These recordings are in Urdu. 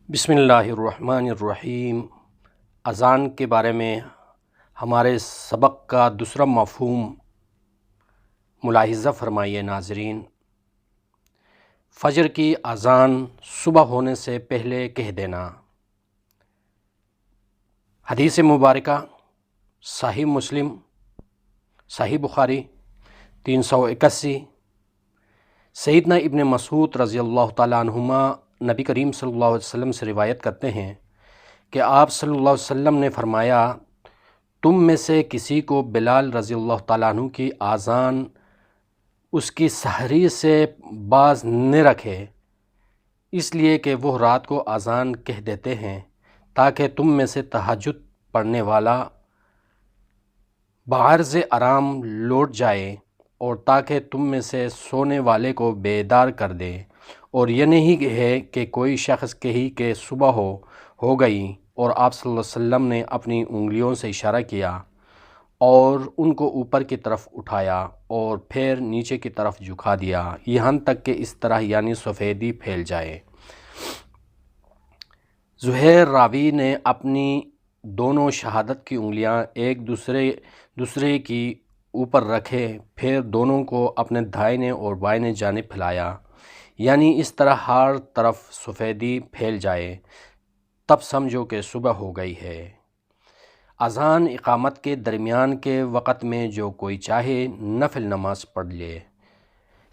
بسم اللہ الرحمن الرحیم۔ اذان کے بارے میں ہمارے سبق کا دوسرا مفہوم ملاحظہ فرمائیے ناظرین۔ فجر کی اذان صبح ہونے سے پہلے کہہ دینا۔ حدیث مبارکہ صحیح مسلم، صحیح بخاری 381۔ سیدنا ابن مسعود رضی اللہ تعالیٰ عنہما نبی کریم صلی اللہ علیہ وسلم سے روایت کرتے ہیں کہ آپ صلی اللہ علیہ وسلم نے فرمایا، تم میں سے کسی کو بلال رضی اللہ تعالیٰ عنہ کی اذان اس کی سحری سے باز نہ رکھے، اس لیے کہ وہ رات کو اذان کہہ دیتے ہیں تاکہ تم میں سے تہجد پڑھنے والا بعرض آرام لوٹ جائے اور تاکہ تم میں سے سونے والے کو بیدار کر دے، اور یہ نہیں ہے کہ کوئی شخص کہی کہ صبح ہو گئی اور آپ صلی اللہ علیہ وسلم نے اپنی انگلیوں سے اشارہ کیا اور ان کو اوپر کی طرف اٹھایا اور پھر نیچے کی طرف جھکا دیا، یہاں تک کہ اس طرح یعنی سفیدی پھیل جائے۔ زہیر راوی نے اپنی دونوں شہادت کی انگلیاں ایک دوسرے کی اوپر رکھے، پھر دونوں کو اپنے دائیں اور بائیں جانب پھیلایا، یعنی اس طرح ہر طرف سفیدی پھیل جائے، تب سمجھو کہ صبح ہو گئی ہے۔ اذان اقامت کے درمیان کے وقت میں جو کوئی چاہے نفل نماز پڑھ لے۔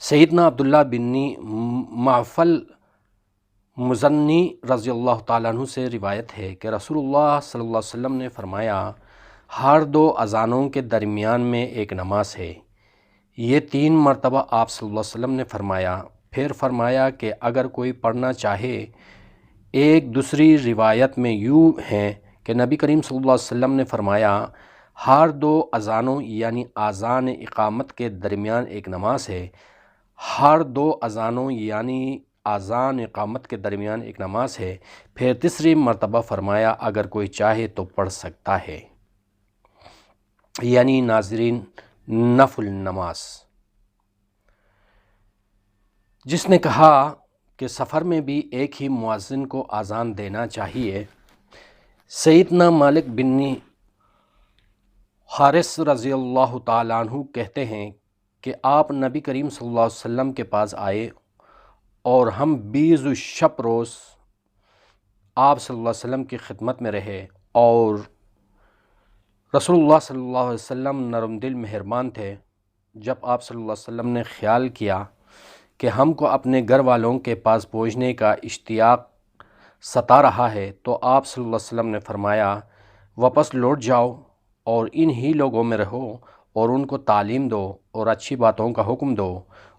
سیدنا عبداللہ بن معفل مزنی رضی اللہ تعالیٰ عنہ سے روایت ہے کہ رسول اللہ صلی اللہ علیہ وسلم نے فرمایا، ہر دو اذانوں کے درمیان میں ایک نماز ہے۔ یہ 3 مرتبہ آپ صلی اللہ علیہ وسلم نے فرمایا، پھر فرمایا کہ اگر کوئی پڑھنا چاہے۔ ایک دوسری روایت میں یوں ہے کہ نبی کریم صلی اللہ علیہ وسلم نے فرمایا، ہر دو اذانوں یعنی اذان اقامت کے درمیان ایک نماز ہے، ہر دو اذانوں یعنی اذان اقامت کے درمیان ایک نماز ہے۔ پھر تیسری مرتبہ فرمایا، اگر کوئی چاہے تو پڑھ سکتا ہے، یعنی ناظرین نفل نماز۔ جس نے کہا کہ سفر میں بھی ایک ہی مؤذن کو اذان دینا چاہیے، سیدنا مالک بن حارث رضی اللہ تعالیٰ عنہ کہتے ہیں کہ آپ نبی کریم صلی اللہ علیہ وسلم کے پاس آئے اور ہم 20 شب روز آپ صلی اللہ علیہ وسلم کی خدمت میں رہے، اور رسول اللہ صلی اللہ علیہ وسلم نرم دل مہربان تھے۔ جب آپ صلی اللہ علیہ وسلم نے خیال کیا کہ ہم کو اپنے گھر والوں کے پاس پہنچنے کا اشتیاق ستا رہا ہے، تو آپ صلی اللہ علیہ وسلم نے فرمایا، واپس لوٹ جاؤ اور ان ہی لوگوں میں رہو اور ان کو تعلیم دو اور اچھی باتوں کا حکم دو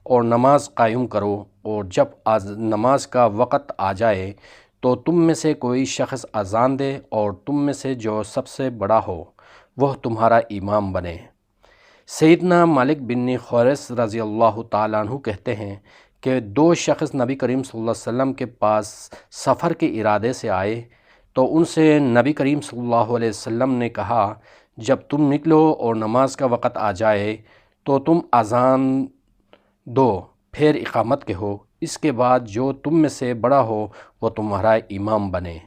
اور نماز قائم کرو، اور جب نماز کا وقت آ جائے تو تم میں سے کوئی شخص اذان دے اور تم میں سے جو سب سے بڑا ہو وہ تمہارا امام بنے۔ سیدنا مالک بن حویرث رضی اللہ تعالیٰ عنہ کہتے ہیں کہ 2 شخص نبی کریم صلی اللہ علیہ وسلم کے پاس سفر کے ارادے سے آئے، تو ان سے نبی کریم صلی اللہ علیہ وسلم نے کہا، جب تم نکلو اور نماز کا وقت آ جائے تو تم اذان دو، پھر اقامت کہو، اس کے بعد جو تم میں سے بڑا ہو وہ تمہارا امام بنے۔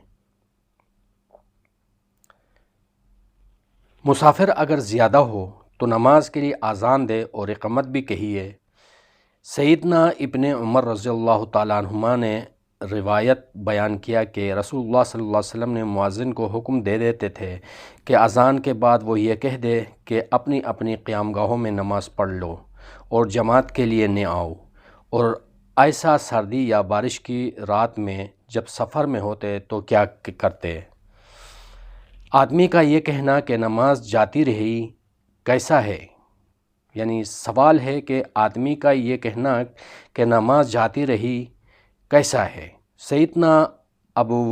مسافر اگر زیادہ ہو تو نماز کے لیے اذان دے اور اقامت بھی کہیے۔ سیدنا ابن عمر رضی اللہ تعالیٰ عنہما نے روایت بیان کیا کہ رسول اللہ صلی اللہ علیہ وسلم نے مؤذن کو حکم دے دیتے تھے کہ اذان کے بعد وہ یہ کہہ دے کہ اپنی اپنی قیام گاہوں میں نماز پڑھ لو اور جماعت کے لیے نہ آؤ، اور ایسا سردی یا بارش کی رات میں جب سفر میں ہوتے تو کیا کرتے؟ آدمی کا یہ کہنا کہ نماز جاتی رہی کیسا ہے؟ یعنی سوال ہے کہ آدمی کا یہ کہنا کہ نماز جاتی رہی کیسا ہے؟ سیدنا ابو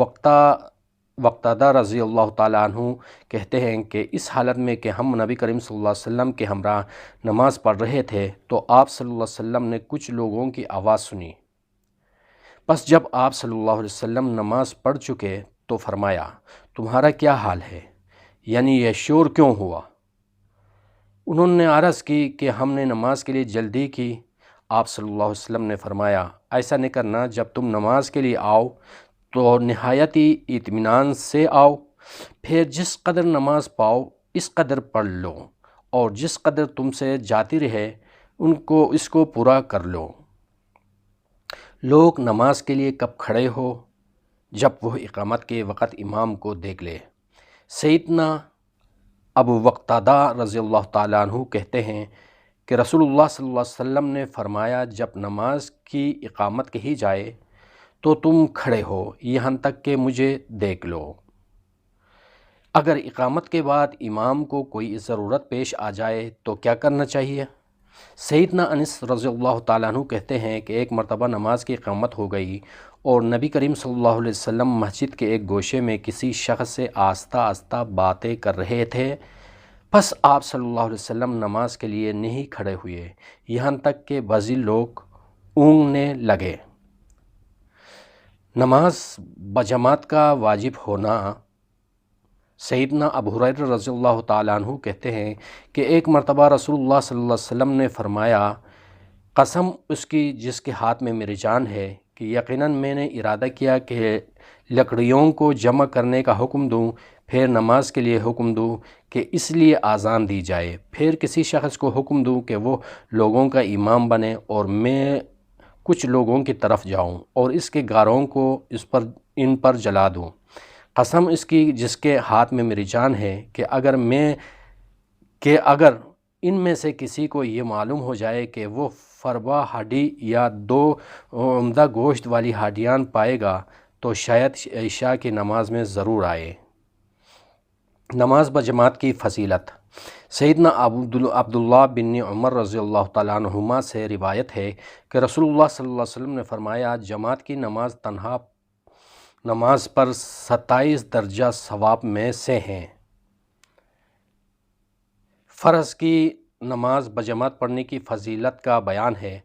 وقتادہ رضی اللہ تعالیٰ عنہ کہتے ہیں کہ اس حالت میں کہ ہم نبی کریم صلی اللہ علیہ وسلم کے ہمراہ نماز پڑھ رہے تھے تو آپ صلی اللہ علیہ وسلم نے کچھ لوگوں کی آواز سنی، بس جب آپ صلی اللہ علیہ وسلم نماز پڑھ چکے تو فرمایا، تمہارا کیا حال ہے؟ یعنی یہ شور کیوں ہوا؟ انہوں نے عرض کی کہ ہم نے نماز کے لیے جلدی کی۔ آپ صلی اللہ علیہ وسلم نے فرمایا، ایسا نہیں کرنا، جب تم نماز کے لیے آؤ تو نہایت ہی اطمینان سے آؤ، پھر جس قدر نماز پاؤ اس قدر پڑھ لو، اور جس قدر تم سے جاتی رہے اس کو پورا کر لو۔ لوگ نماز کے لیے کب کھڑے ہو؟ جب وہ اقامت کے وقت امام کو دیکھ لے۔ سیدنا ابو وقتادہ رضی اللہ تعالیٰ عنہ کہتے ہیں کہ رسول اللہ صلی اللہ علیہ وسلم نے فرمایا، جب نماز کی اقامت کہی جائے تو تم کھڑے ہو یہاں تک کہ مجھے دیکھ لو۔ اگر اقامت کے بعد امام کو کوئی ضرورت پیش آ جائے تو کیا کرنا چاہیے؟ سیدنا انس رضی اللہ تعالیٰ عنہ کہتے ہیں کہ ایک مرتبہ نماز کی اقامت ہو گئی اور نبی کریم صلی اللہ علیہ وسلم مسجد کے ایک گوشے میں کسی شخص سے آہستہ آہستہ باتیں کر رہے تھے۔ پس آپ صلی اللہ علیہ وسلم نماز کے لیے نہیں کھڑے ہوئے یہاں تک کہ بعضی لوگ اونگنے لگے۔ نماز بجماعت کا واجب ہونا۔ سیدنا ابو ہریرہ رضی اللہ تعالیٰ عنہ کہتے ہیں کہ ایک مرتبہ رسول اللہ صلی اللہ علیہ وسلم نے فرمایا، قسم اس کی جس کے ہاتھ میں میری جان ہے کہ یقیناً میں نے ارادہ کیا کہ لکڑیوں کو جمع کرنے کا حکم دوں، پھر نماز کے لیے حکم دوں کہ اس لیے اذان دی جائے، پھر کسی شخص کو حکم دوں کہ وہ لوگوں کا امام بنے اور میں کچھ لوگوں کی طرف جاؤں اور اس کے گاروں کو ان پر جلا دوں۔ قسم اس کی جس کے ہاتھ میں میری جان ہے کہ اگر ان میں سے کسی کو یہ معلوم ہو جائے کہ وہ فربا ہڈی یا 2 عمدہ گوشت والی ہڈیاں پائے گا تو شاید عشاء کی نماز میں ضرور آئے۔ نماز بجماعت کی فضیلت۔ سیدنا عبداللہ بن عمر رضی اللہ تعالیٰ عنہما سے روایت ہے کہ رسول اللہ صلی اللہ علیہ وسلم نے فرمایا، جماعت کی نماز تنہا نماز پر 27 درجہ ثواب میں سے ہیں۔ فرض کی نماز بجماعت پڑھنے کی فضیلت کا بیان ہے۔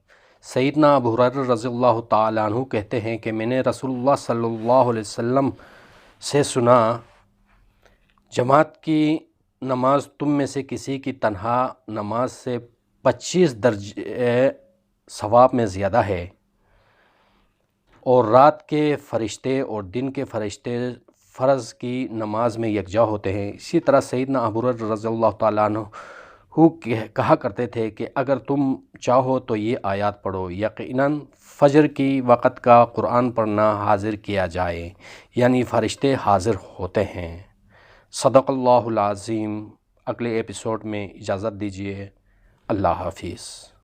سیدنا ابو ہریرہ رضی اللہ تعالیٰ عنہ کہتے ہیں کہ میں نے رسول اللہ صلی اللہ علیہ وسلم سے سنا، جماعت کی نماز تم میں سے کسی کی تنہا نماز سے 25 درجے ثواب میں زیادہ ہے، اور رات کے فرشتے اور دن کے فرشتے فرض کی نماز میں یکجا ہوتے ہیں۔ اسی طرح سیدنا ابو ہریرہ رضی اللہ تعالیٰ عنہ کہا کرتے تھے کہ اگر تم چاہو تو یہ آیات پڑھو، یقیناً فجر کی وقت کا قرآن پڑھنا حاضر کیا جائے، یعنی فرشتے حاضر ہوتے ہیں۔ صدق اللہ العظیم۔ اگلے ایپیسوڈ میں اجازت دیجیے۔ اللہ حافظ۔